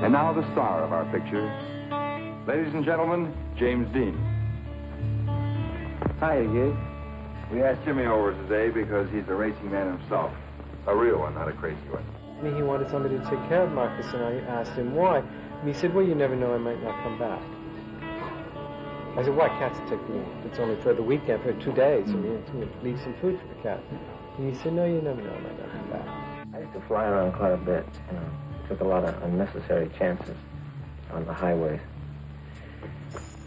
And now the star of our picture. Ladies and gentlemen, James Dean. Hi, Gig. We asked Jimmy over today because he's a racing man himself. A real one, not a crazy one. He wanted somebody to take care of Marcus, and I asked him why. And he said, well, you never know, I might not come back. I said, why? Cats take me. It's only for the weekend, for 2 days. I mean, leave some food for the cat. And he said, no, you never know, I might not come back. I used to fly around quite a bit. Took a lot of unnecessary chances on the highways.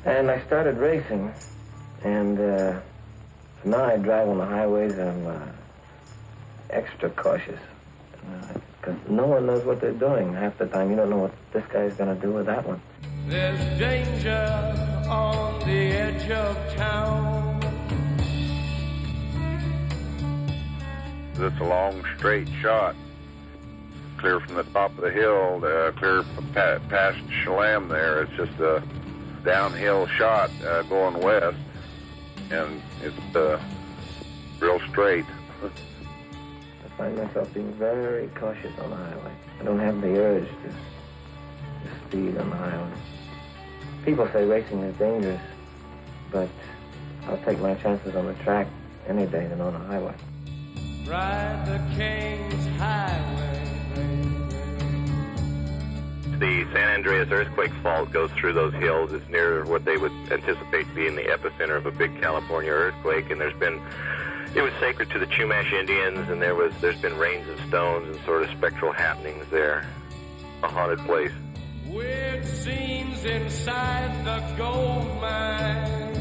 And I started racing, and now I drive on the highways, and I'm extra cautious. Because no one knows what they're doing. Half the time, you don't know what this guy's going to do with that one. There's danger on the edge of town. It's a long, straight shot. Clear from the top of the hill, clear past Cholame there. It's just a downhill shot going west, and it's real straight. I find myself being very cautious on the highway. I don't have the urge to speed on the highway. People say racing is dangerous, but I'll take my chances on the track any day than on a highway. Ride the King's Highway. The San Andreas earthquake fault goes through those hills. It's near what they would anticipate being the epicenter of a big California earthquake, and it was sacred to the Chumash Indians, and there's been rains of stones and sort of spectral happenings there. A haunted place. Weird scenes inside the gold mine.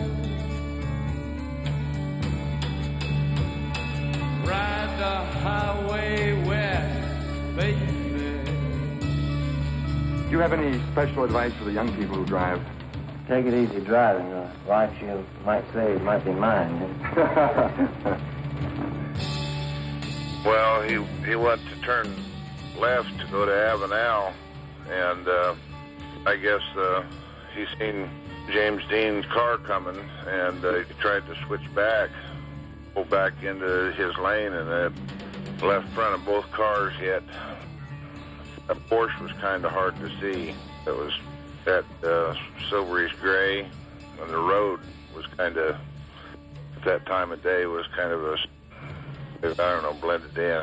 Ride the highway west, baby. Do you have any special advice for the young people who drive? Take it easy driving. The life you might save might be mine. Well, he went to turn left to go to Avenal, and I guess he seen James Dean's car coming, and he tried to switch back, pull back into his lane, and the left front of both cars hit. A Porsche was kind of hard to see. It was that silverish gray, and the road was kind of, at that time of day, was kind of blended in.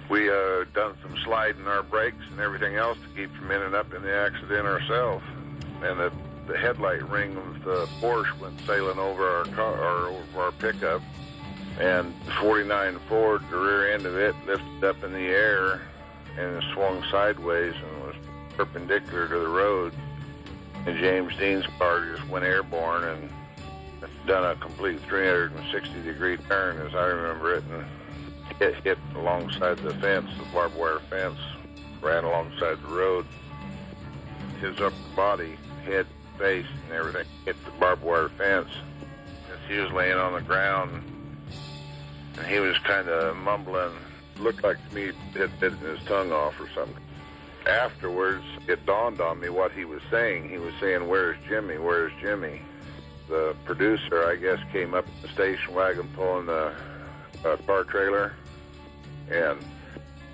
We done some sliding our brakes and everything else to keep from ending up in the accident ourselves. And the headlight ring of the Porsche went sailing over our car, or over our pickup, and the 49 Ford, the rear end of it, lifted up in the air, and it swung sideways and was perpendicular to the road. And James Dean's car just went airborne and done a complete 360-degree turn, as I remember it, and hit alongside the fence, the barbed wire fence, ran alongside the road. His upper body, head, face, and everything hit the barbed wire fence. As he was laying on the ground, and he was kind of mumbling. Looked like to me he had bitten his tongue off or something. Afterwards, it dawned on me what he was saying. He was saying, "Where's Jimmy? Where's Jimmy?" The producer, I guess, came up in the station wagon pulling the car trailer, and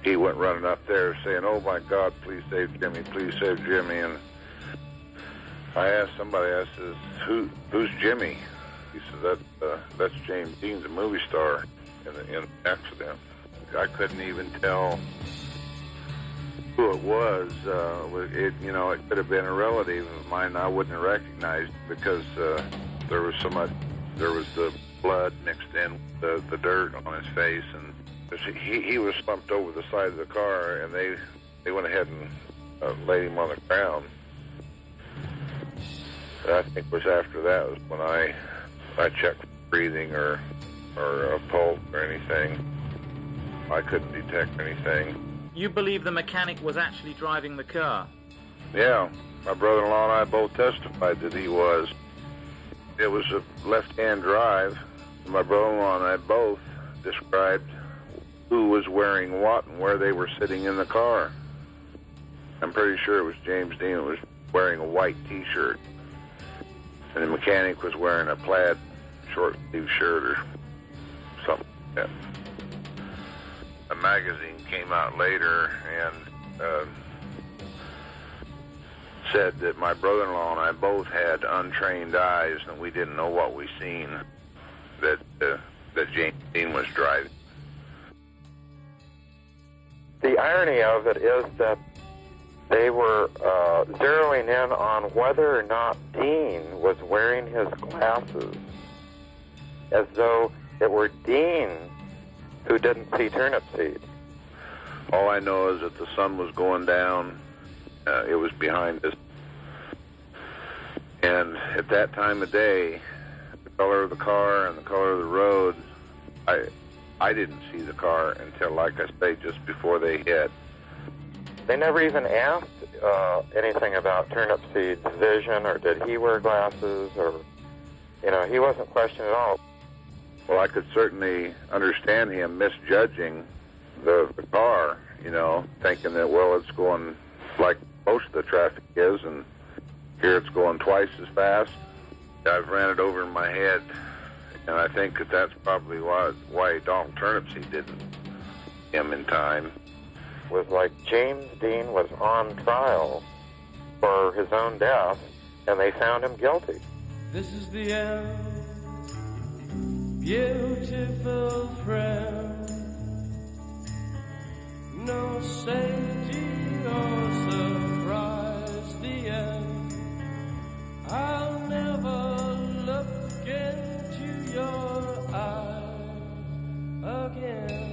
he went running up there saying, "Oh my God, please save Jimmy, please save Jimmy." And I asked somebody, I says, who's Jimmy? He said, that's James Dean, the movie star, in the accident. I couldn't even tell who it was. It could have been a relative of mine I wouldn't have recognized, because there was so much, there was the blood mixed in with the dirt on his face, and he was slumped over the side of the car, and they went ahead and laid him on the ground. I think it was after that was when I checked for breathing or a pulse or anything. I couldn't detect anything. You believe the mechanic was actually driving the car? Yeah, my brother-in-law and I both testified that he was. It was a left-hand drive. My brother-in-law and I both described who was wearing what and where they were sitting in the car. I'm pretty sure it was James Dean that was wearing a white T-shirt, and the mechanic was wearing a plaid short-sleeve shirt or something like that. A magazine came out later, and said that my brother-in-law and I both had untrained eyes, and we didn't know what we seen, that James Dean was driving. The irony of it is that they were zeroing in on whether or not Dean was wearing his glasses, as though it were Dean who didn't see turnip seeds. All I know is that the sun was going down. It was behind us. And at that time of day, the color of the car and the color of the road, I didn't see the car until, like I say, just before they hit. They never even asked anything about turnip seed's vision, or did he wear glasses, or, he wasn't questioned at all. Well, I could certainly understand him misjudging the car, thinking that, well, it's going like most of the traffic is, and here it's going twice as fast. I've ran it over in my head, and I think that that's probably why Donald Turnipseed didn't see him in time. It was like James Dean was on trial for his own death, and they found him guilty. This is the end, beautiful friend. No safety or surprise, the end. I'll never look into your eyes again.